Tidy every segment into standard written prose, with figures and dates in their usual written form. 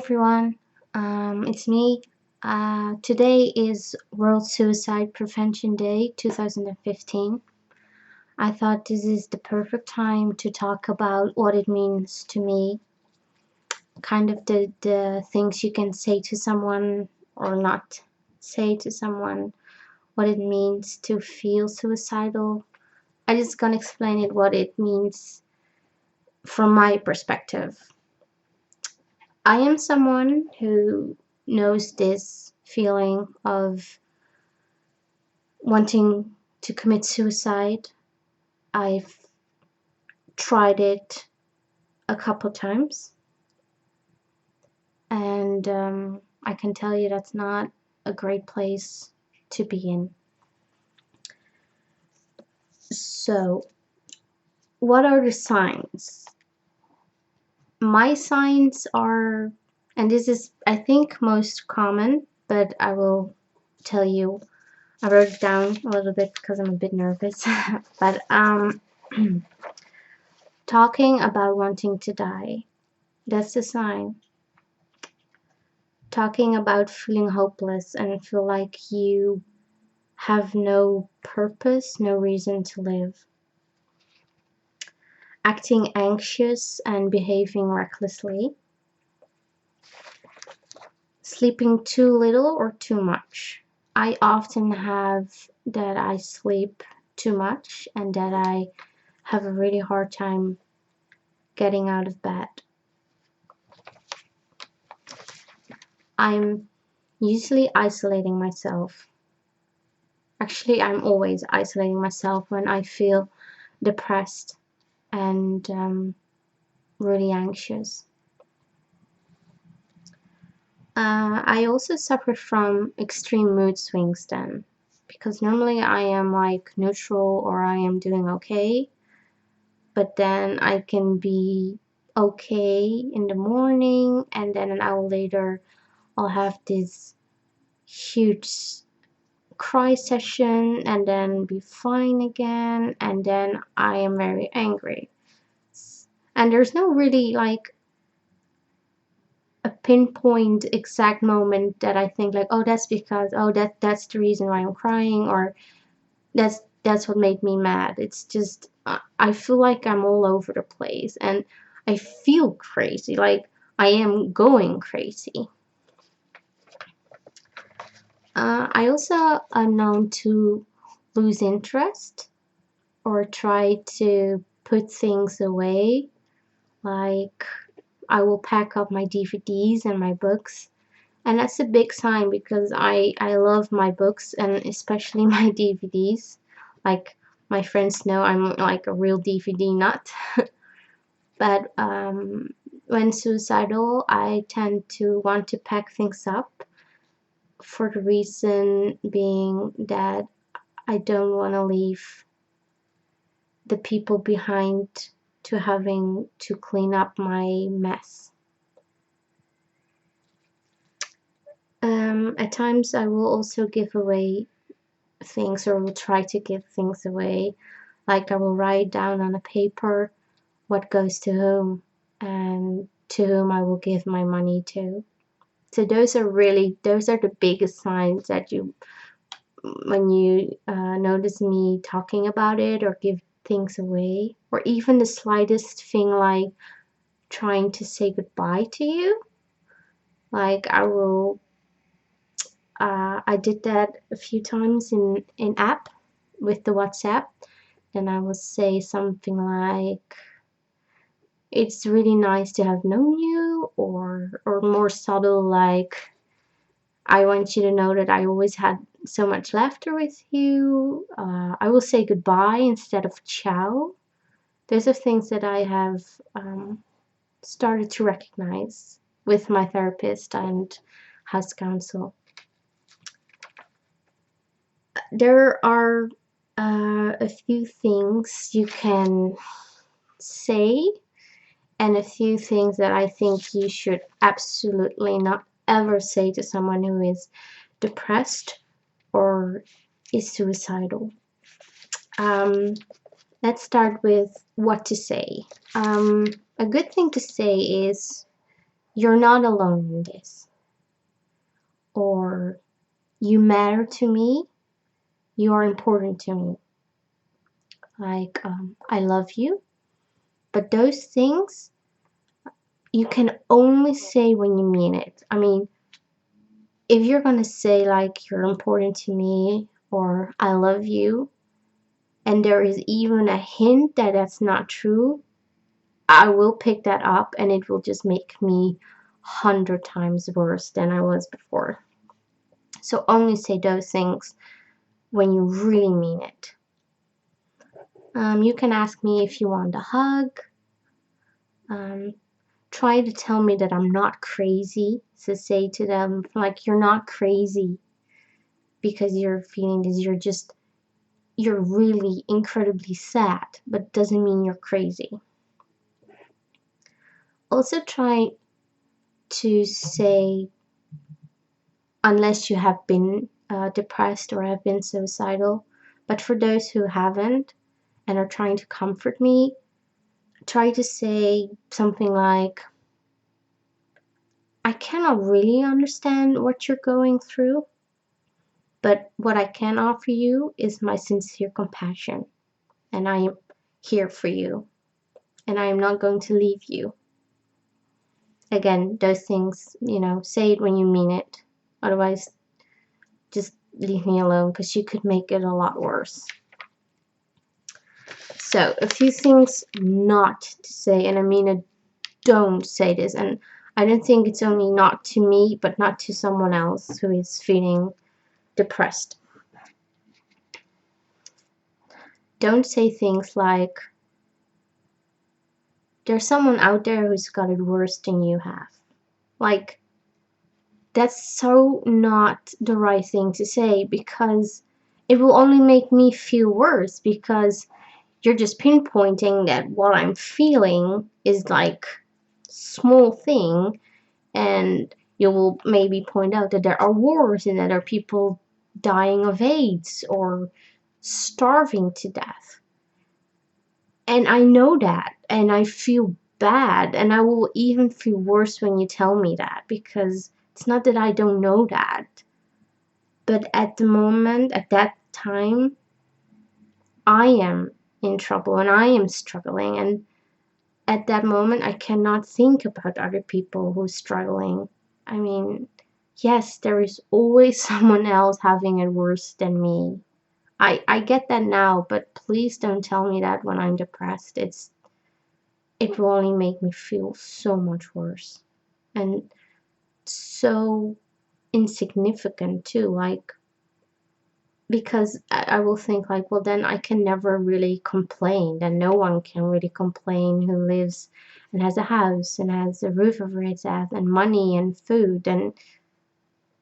everyone, it's me. Today is World Suicide Prevention Day 2015. I thought this is the perfect time to talk about what it means to me, kind of the things you can say to someone or not say to someone, what it means to feel suicidal. I just gonna explain it what it means from my perspective. I am someone who knows this feeling of wanting to commit suicide. I've tried it a couple times, and I can tell you that's not a great place to be in. So, what are the signs? My signs are, and this is, I think, most common, but I will tell you. I wrote it down a little bit because I'm a bit nervous, but talking about wanting to die, that's a sign. Talking about feeling hopeless and feel like you have no purpose, no reason to live. Acting anxious and behaving recklessly. Sleeping too little or too much. I often have that I sleep too much and that I have a really hard time getting out of bed. I'm usually isolating myself. Actually, I'm always isolating myself when I feel depressed and really anxious. I also suffer from extreme mood swings then, because normally I am like neutral or I am doing okay, but then I can be okay in the morning and then an hour later I'll have this huge cry session and then be fine again, and then I am very angry. And there's no really like a pinpoint exact moment that I think like, oh, that's because, oh, that's the reason why I'm crying, or that's what made me mad. It's just I feel like I'm all over the place and I feel crazy, like I am going crazy. I also am known to lose interest or try to put things away. Like I will pack up my DVDs and my books, and that's a big sign because I love my books and especially my DVDs. Like my friends know I'm like a real DVD nut. But when suicidal, I tend to want to pack things up for the reason being that I don't want to leave the people behind to having to clean up my mess. At times I will also give away things, or will try to give things away. Like I will write down on a paper what goes to whom and to whom I will give my money to. So those are the biggest signs that you, when you notice me talking about it or give things away, or even the slightest thing like trying to say goodbye to you. Like I did that a few times in app with the WhatsApp. Then I will say something like, it's really nice to have known you, or more subtle like, I want you to know that I always had so much laughter with you. I will say goodbye instead of ciao. Those are things that I have started to recognize with my therapist and house counsel. There are a few things you can say and a few things that I think you should absolutely not ever say to someone who is depressed or is suicidal. Let's start with what to say. A good thing to say is, you're not alone in this, or you matter to me, you are important to me. Like, I love you, but those things you can only say when you mean it. I mean, if you're gonna say like you're important to me or I love you, and there is even a hint that that's not true, I will pick that up and it will just make me 100 times worse than I was before. So only say those things when you really mean it. You can ask me if you want a hug. Um, Try to tell me that I'm not crazy. So say to them, like, you're not crazy because you're feeling this. You're really incredibly sad, but doesn't mean you're crazy. Also try to say, unless you have been depressed or have been suicidal, but for those who haven't and are trying to comfort me, try to say something like, I cannot really understand what you're going through, but what I can offer you is my sincere compassion, and I am here for you, and I am not going to leave you. Again, those things, say it when you mean it. Otherwise, just leave me alone, because you could make it a lot worse. So, a few things not to say, and I mean it, don't say this. And I don't think it's only not to me, but not to someone else who is feeling depressed. Don't say things like, there's someone out there who's got it worse than you have. Like, that's so not the right thing to say, because it will only make me feel worse, because you're just pinpointing that what I'm feeling is like small thing, and you will maybe point out that there are wars and that there are people dying of AIDS or starving to death. And I know that, and I feel bad, and I will even feel worse when you tell me that, because it's not that I don't know that, but at the moment, at that time, I am in trouble and I am struggling, and at that moment I cannot think about other people who are struggling. I mean, yes, there is always someone else having it worse than me. I get that now, but please don't tell me that when I'm depressed. It will only make me feel so much worse, and so insignificant too. Like, because I will think like, well, then I can never really complain. Then no one can really complain who lives and has a house and has a roof over its head and money and food.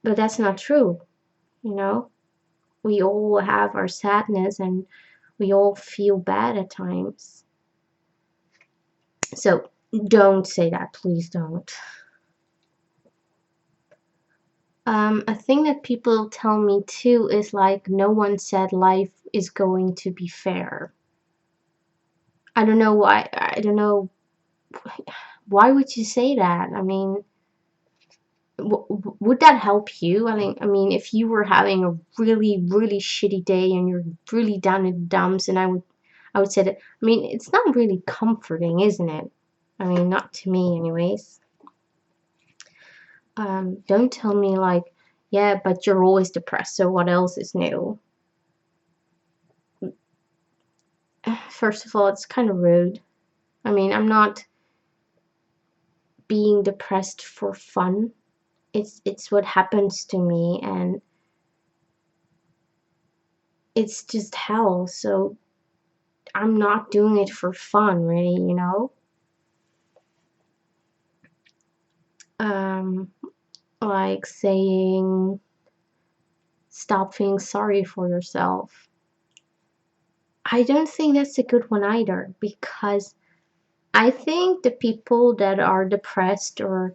But that's not true, you know. We all have our sadness and we all feel bad at times. So don't say that, please don't. A thing that people tell me too is like, no one said life is going to be fair. I don't know why. I don't know. Why would you say that? I mean, would that help you? I mean, if you were having a really, really shitty day and you're really down in the dumps, and I would say that. I mean, it's not really comforting, isn't it? I mean, not to me, anyways. Don't tell me like, yeah, but you're always depressed, so what else is new? First of all, it's kind of rude. I mean, I'm not being depressed for fun. It's what happens to me, and it's just hell. So I'm not doing it for fun, really, you know? Um, like saying, stop feeling sorry for yourself. I don't think that's a good one either, because I think the people that are depressed or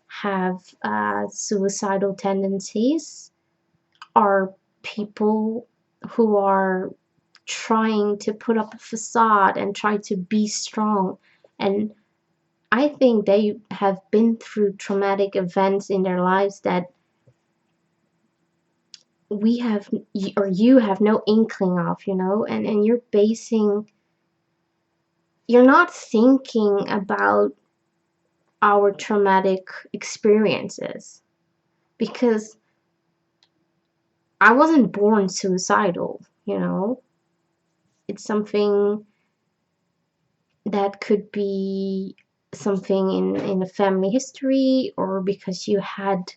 have suicidal tendencies are people who are trying to put up a facade and try to be strong, and I think they have been through traumatic events in their lives that we have, or you have no inkling of, and you're not thinking about our traumatic experiences, because I wasn't born suicidal. It's something that could be something in a family history, or because you had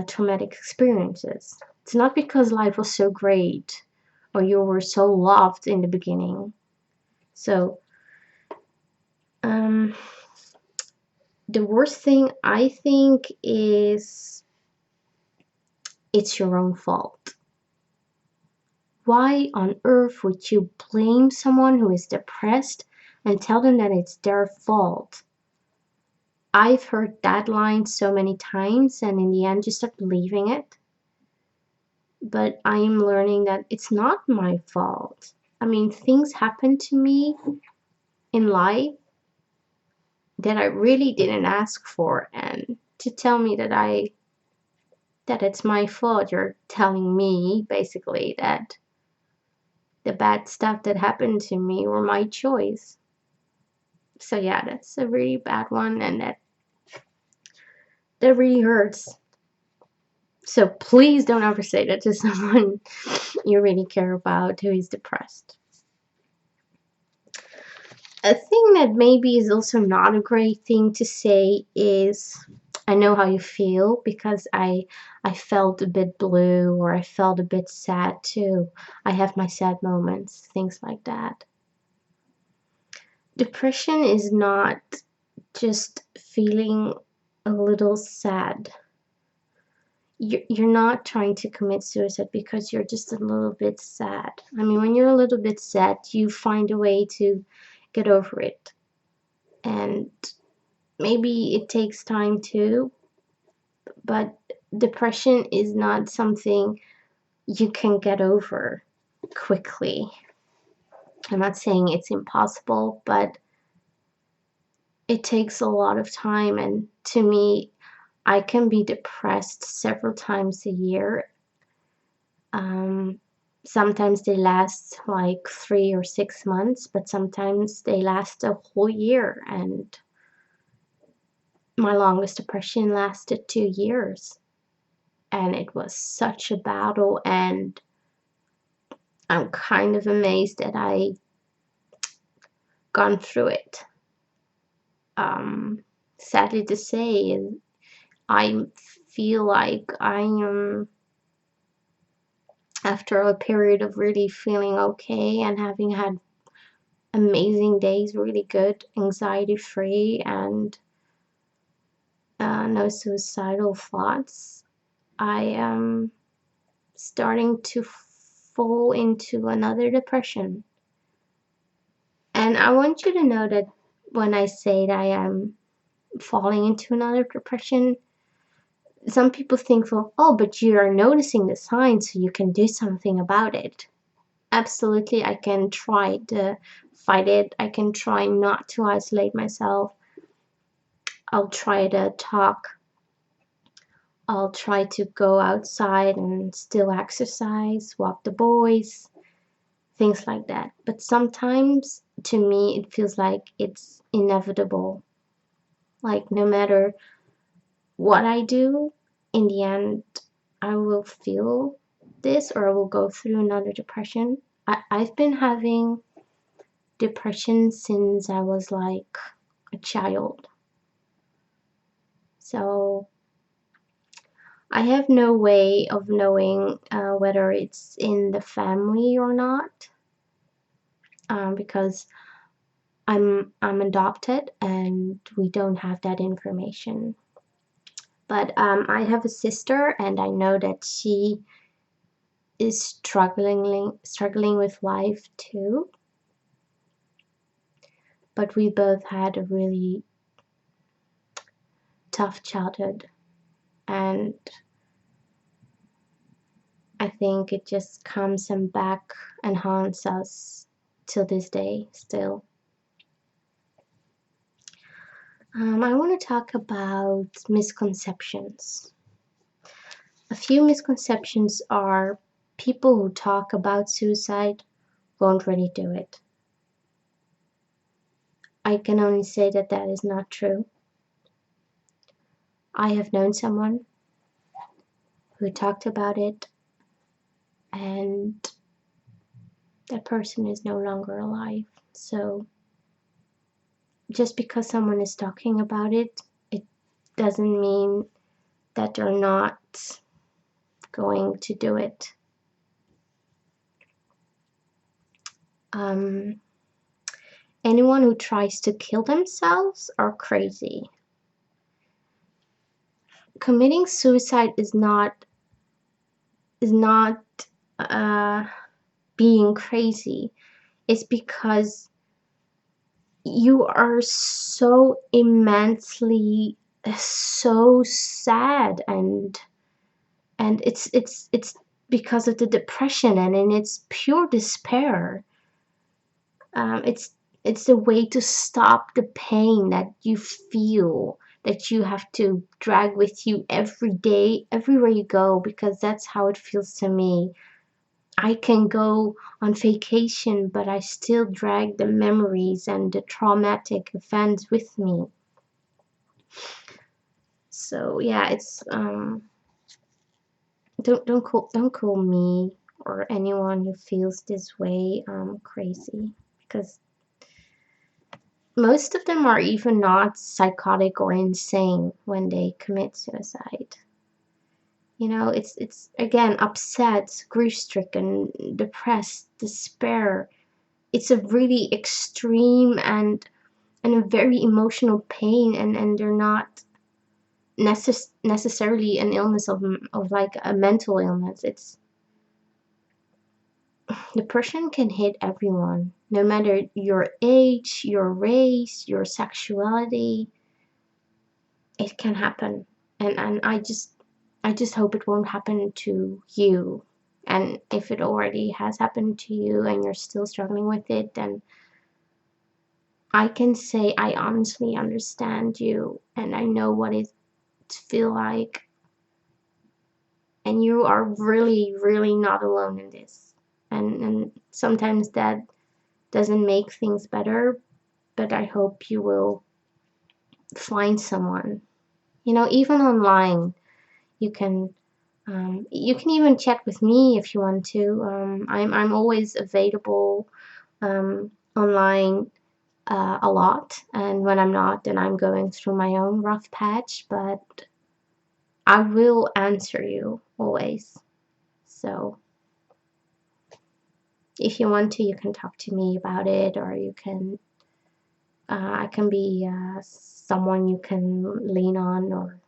traumatic experiences. It's not because life was so great or you were so loved in the beginning. So, um, the worst thing I think is it's your own fault. Why on earth would you blame someone who is depressed and tell them that it's their fault? I've heard that line so many times, and in the end, you start believing it. But I'm learning that it's not my fault. I mean, things happen to me in life that I really didn't ask for, and to tell me that it's my fault, you're telling me basically that the bad stuff that happened to me were my choice. So yeah, that's a really bad one, and that really hurts. So please don't ever say that to someone you really care about who is depressed. A thing that maybe is also not a great thing to say is, I know how you feel, because I felt a bit blue, or I felt a bit sad too. I have my sad moments, things like that. Depression is not just feeling a little sad. You're not trying to commit suicide because you're just a little bit sad. I mean, when you're a little bit sad, you find a way to get over it. And maybe it takes time too, but depression is not something you can get over quickly. I'm not saying it's impossible, but it takes a lot of time. And to me, I can be depressed several times a year. Um, Sometimes they last like 3 or 6 months, but sometimes they last a whole year. And my longest depression lasted 2 years. And it was such a battle, and I'm kind of amazed that I gone through it. Sadly to say, I feel like I am, after a period of really feeling okay and having had amazing days, really good, anxiety free, and no suicidal thoughts, I am starting to fall into another depression. And I want you to know that when I say that I am falling into another depression, some people think, well, oh, but you are noticing the signs, so you can do something about it. Absolutely, I can try to fight it. I can try not to isolate myself. I'll try to talk. I'll try to go outside and still exercise, walk the boys, things like that. But sometimes, to me, it feels like it's inevitable. Like, no matter what I do, in the end, I will feel this, or I will go through another depression. I've been having depression since I was like a child. So I have no way of knowing whether it's in the family or not, because I'm adopted and we don't have that information. But I have a sister, and I know that she is struggling with life too. But we both had a really tough childhood, and I think it just comes and back and haunts us till this day still. I want to talk about misconceptions. A few misconceptions are people who talk about suicide won't really do it. I can only say that that is not true. I have known someone who talked about it, and that person is no longer alive. So just because someone is talking about it, it doesn't mean that they're not going to do it. Um, Anyone who tries to kill themselves are crazy. Committing suicide is not uh, being crazy. It's because you are so immensely so sad, and it's because of the depression, and it's pure despair. It's a way to stop the pain that you feel, that you have to drag with you every day, everywhere you go, because that's how it feels to me. I can go on vacation, but I still drag the memories and the traumatic events with me. So yeah, it's don't call me or anyone who feels this way crazy, because most of them are even not psychotic or insane when they commit suicide. You know, it's again upset, grief-stricken, depressed, despair. It's a really extreme and a very emotional pain, and they're not necessarily an illness of like a mental illness. It's depression can hit everyone, no matter your age, your race, your sexuality. It can happen, and I just hope it won't happen to you. And if it already has happened to you and you're still struggling with it, then I can say I honestly understand you, and I know what it feel like, and you are really really not alone in this. And sometimes that doesn't make things better, but I hope you will find someone. You know, even online, you can you can even chat with me if you want to. I'm always available online a lot, and when I'm not, then I'm going through my own rough patch. But I will answer you always. So if you want to, you can talk to me about it, or you can. I can be someone you can lean on, or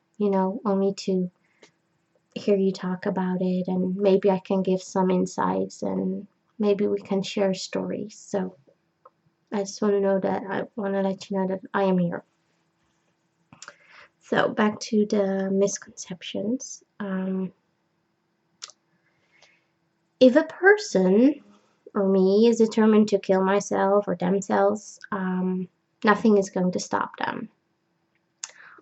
only to hear you talk about it, and maybe I can give some insights, and maybe we can share stories. So I just want to let you know that I am here. So back to the misconceptions. If a person or me is determined to kill myself or themselves, nothing is going to stop them.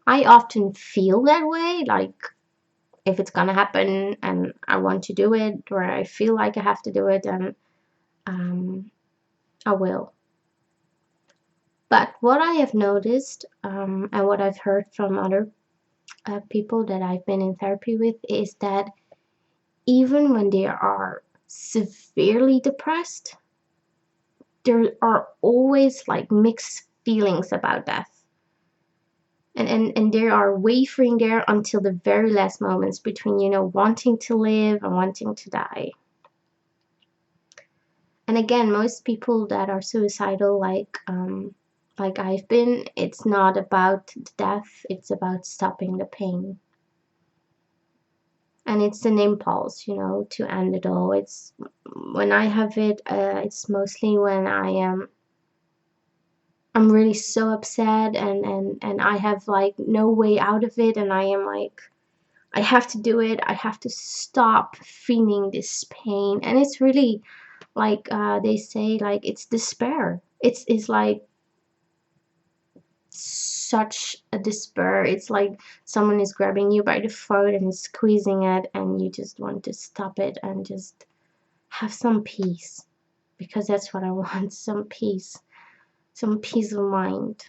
I often feel that way, like if it's gonna happen and I want to do it, or I feel like I have to do it, then um, I will. But what I have noticed, and what I've heard from other people that I've been in therapy with, is that even when they are severely depressed, there are always like mixed feelings about death. And they are wavering there until the very last moments between, wanting to live and wanting to die. And again, most people that are suicidal, like I've been, it's not about death, it's about stopping the pain. And it's an impulse, to end it all. It's when I have it, it's mostly when I'm really so upset, and I have like no way out of it, and I am like, I have to do it. I have to stop feeling this pain. And it's really like they say, like it's despair. It's like such a despair. It's like someone is grabbing you by the throat and squeezing it, and you just want to stop it and just have some peace, because that's what I want, some peace of mind.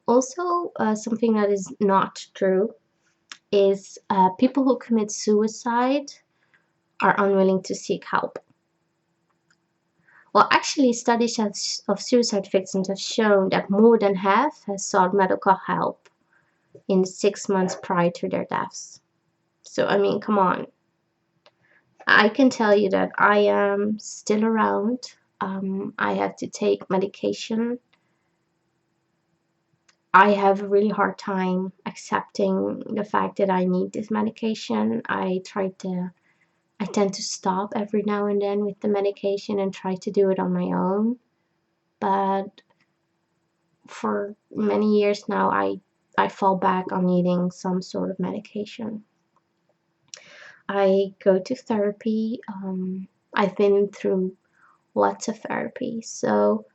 Also, something that is not true is people who commit suicide are unwilling to seek help. Well, actually, studies of suicide victims have shown that more than half has sought medical help in the 6 months prior to their deaths. So, I mean, come on. I can tell you that I am still around. I have to take medication. I have a really hard time accepting the fact that I need this medication. I tend to stop every now and then with the medication and try to do it on my own. But for many years now, I fall back on needing some sort of medication. I go to therapy. I've been through lots of therapy, so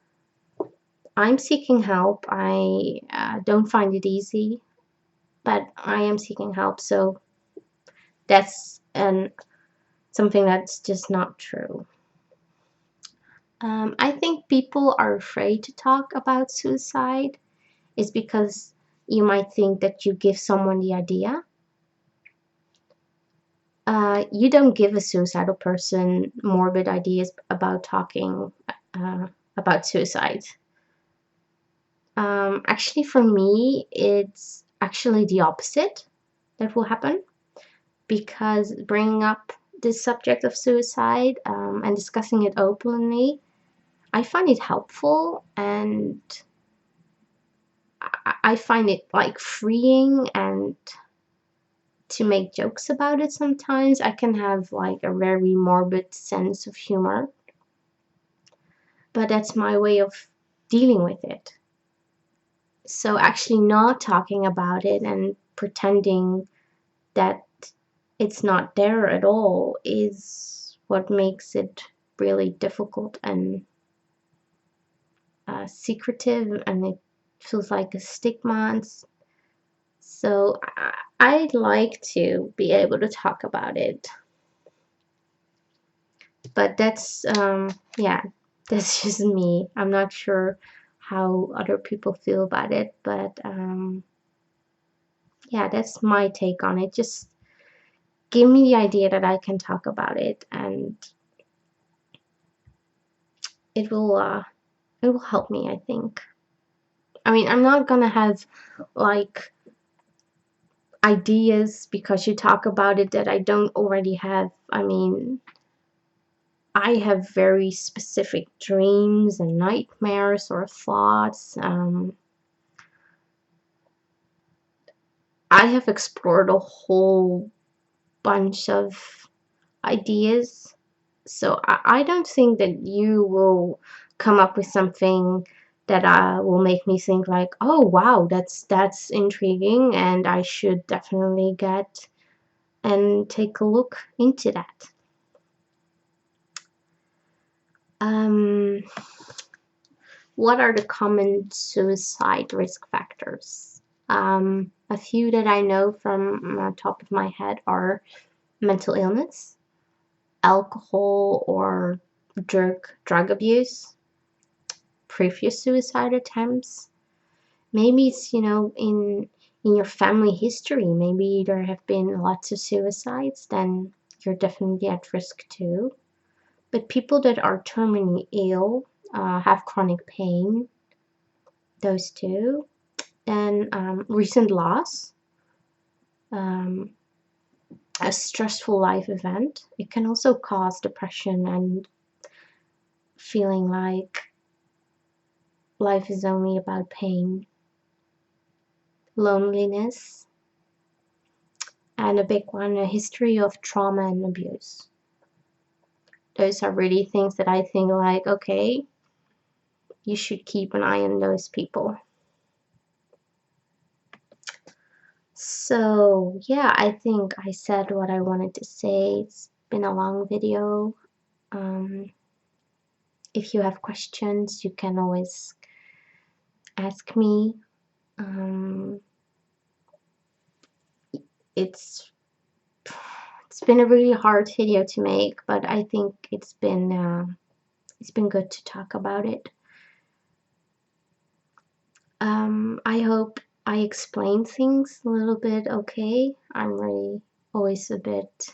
I'm seeking help. I don't find it easy, but I am seeking help. So that's something that's just not true. I think people are afraid to talk about suicide is because you might think that you give someone the idea. You don't give a suicidal person morbid ideas about talking about suicide. Actually, for me, it's actually the opposite that will happen, because bringing up this subject of suicide and discussing it openly, I find it helpful, and I find it like freeing, and to make jokes about it sometimes. I can have like a very morbid sense of humor, but that's my way of dealing with it. So actually not talking about it and pretending that it's not there at all is what makes it really difficult and secretive, and it feels like a stigma. So I'd like to be able to talk about it, but that's yeah, that's just me. I'm not sure how other people feel about it, but yeah, that's my take on it. Just give me the idea that I can talk about it, and it will help me, I think. I mean, I'm not gonna have like ideas because you talk about it that I don't already have. I mean, I have very specific dreams and nightmares or thoughts. I have explored a whole bunch of ideas, so I don't think that you will come up with something that will make me think like, oh wow, that's intriguing, and I should definitely get and take a look into that. Um, what are the common suicide risk factors? A few that I know from the top of my head are mental illness, alcohol or drug abuse, previous suicide attempts. Maybe it's, in your family history, maybe there have been lots of suicides, then you're definitely at risk too. But people that are terminally ill, have chronic pain, those two. Then recent loss, um, a stressful life event. It can also cause depression and feeling like life is only about pain, loneliness, and a big one, a history of trauma and abuse. Those are really things that I think like, okay, you should keep an eye on those people. So yeah, I think I said what I wanted to say. It's been a long video. if you have questions, you can always ask me. Um, it's it's been a really hard video to make, but I think it's been good to talk about it. I hope I explained things a little bit okay. I'm really always a bit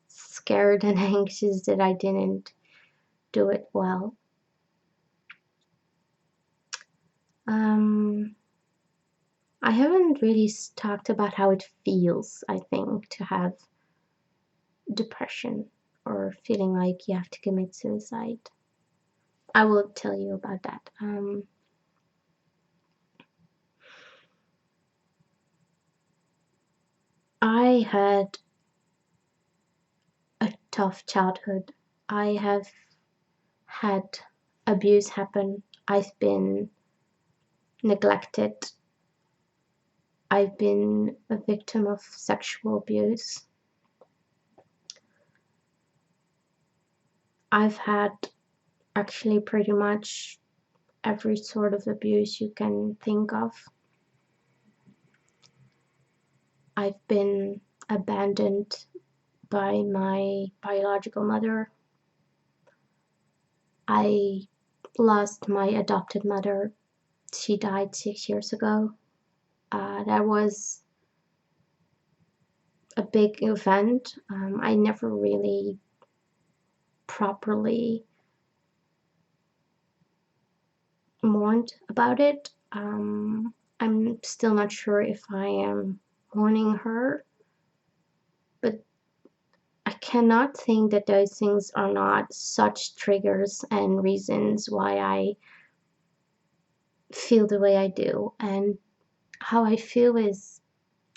scared and anxious that I didn't do it well. I haven't really talked about how it feels, I think, to have depression or feeling like you have to commit suicide. I will tell you about that. I had a tough childhood. I have had abuse happen. I've been neglected. I've been a victim of sexual abuse. I've had actually pretty much every sort of abuse you can think of. I've been abandoned by my biological mother. I lost my adopted mother. She died 6 years ago. That was a big event. I never really properly mourned about it. I'm still not sure if I am mourning her, but I cannot think that those things are not such triggers and reasons why I feel the way I do. And how I feel is,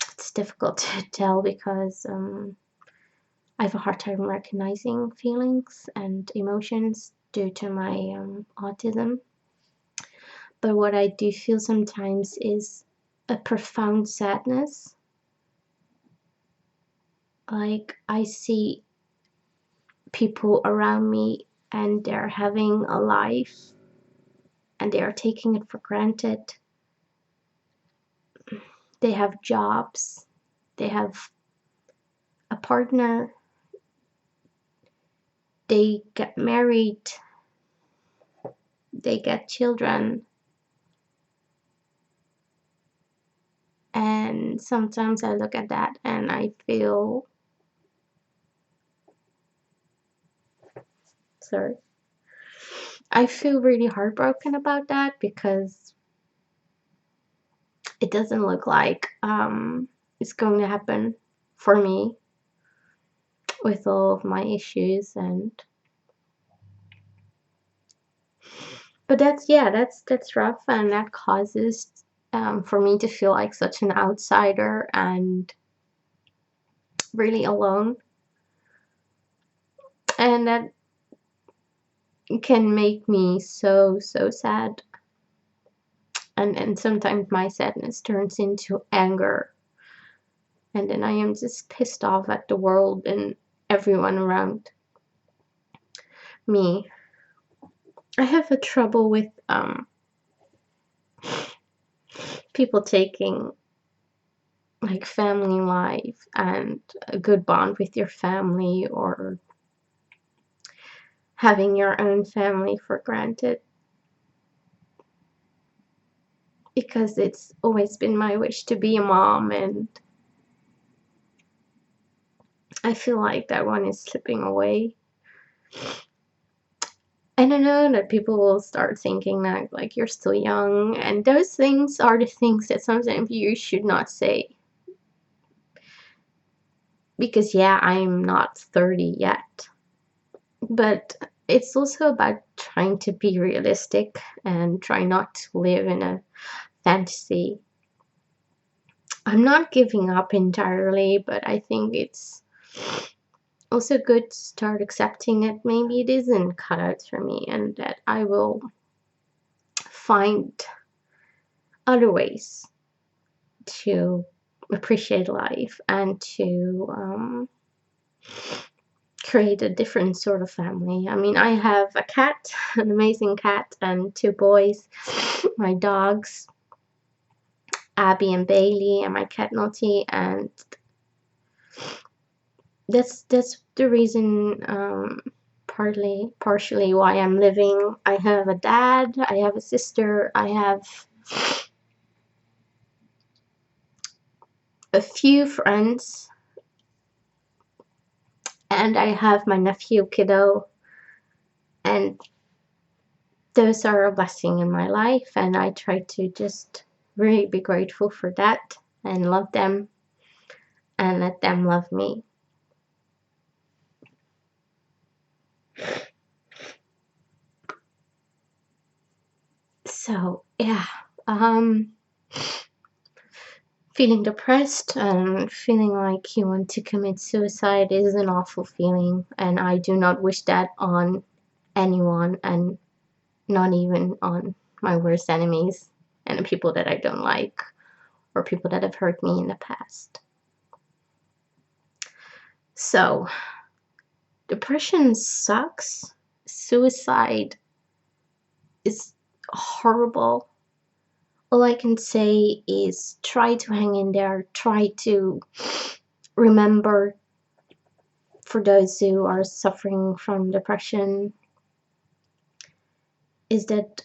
it's difficult to tell because I have a hard time recognizing feelings and emotions due to my autism. But what I do feel sometimes is a profound sadness. Like I see people around me and they're having a life and they are taking it for granted. They have jobs, they have a partner, they get married, they get children. And sometimes I look at that and I feel, sorry, I feel really heartbroken about that because it doesn't look like it's going to happen for me with all of my issues. And but that's rough, and that causes for me to feel like such an outsider and really alone, and that can make me so sad. And sometimes my sadness turns into anger, and then I am just pissed off at the world and everyone around me. I have a trouble with people taking like family life and a good bond with your family or having your own family for granted, because it's always been my wish to be a mom, and I feel like that one is slipping away. And I know that people will start thinking that like you're still young, and those things are the things that sometimes you should not say. Because yeah, I'm not 30 yet, but it's also about trying to be realistic and try not to live in a fantasy. I'm not giving up entirely, but I think it's also good to start accepting that maybe it isn't cut out for me and that I will find other ways to appreciate life and to create a different sort of family. I mean, I have a cat, an amazing cat, and two boys, my dogs, Abby and Bailey, and my cat Naughty, and that's the reason, partially why I'm living. I have a dad, I have a sister, I have a few friends, and I have my nephew kiddo, and those are a blessing in my life, and I try to just really be grateful for that and love them and let them love me. So yeah, feeling depressed and feeling like you want to commit suicide is an awful feeling, and I do not wish that on anyone, and not even on my worst enemies and the people that I don't like or people that have hurt me in the past. So depression sucks. Suicide is horrible. All I can say is try to hang in there. Try to remember, for those who are suffering from depression, is that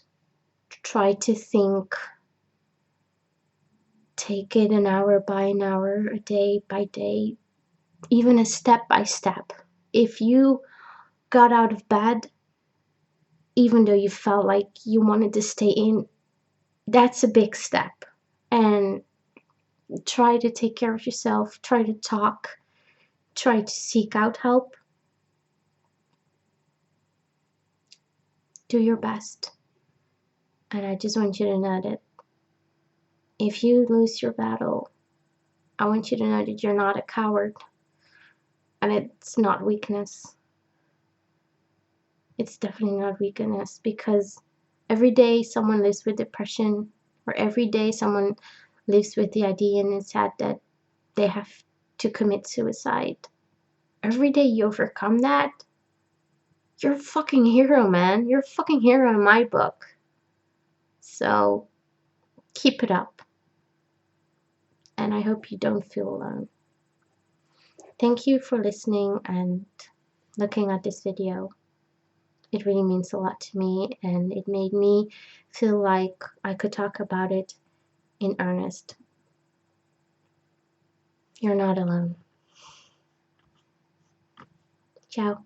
try to think, take it an hour by an hour, a day by day, even a step by step. If you got out of bed, even though you felt like you wanted to stay in, that's a big step. And try to take care of yourself, try to talk, try to seek out help. Do your best. And I just want you to know that if you lose your battle, I want you to know that you're not a coward. And it's not weakness. It's definitely not weakness, because every day someone lives with depression, or every day someone lives with the idea in his head that they have to commit suicide. Every day you overcome that, you're a fucking hero, man. You're a fucking hero in my book. So keep it up. And I hope you don't feel alone. Thank you for listening and looking at this video. It really means a lot to me, and it made me feel like I could talk about it in earnest. You're not alone. Ciao.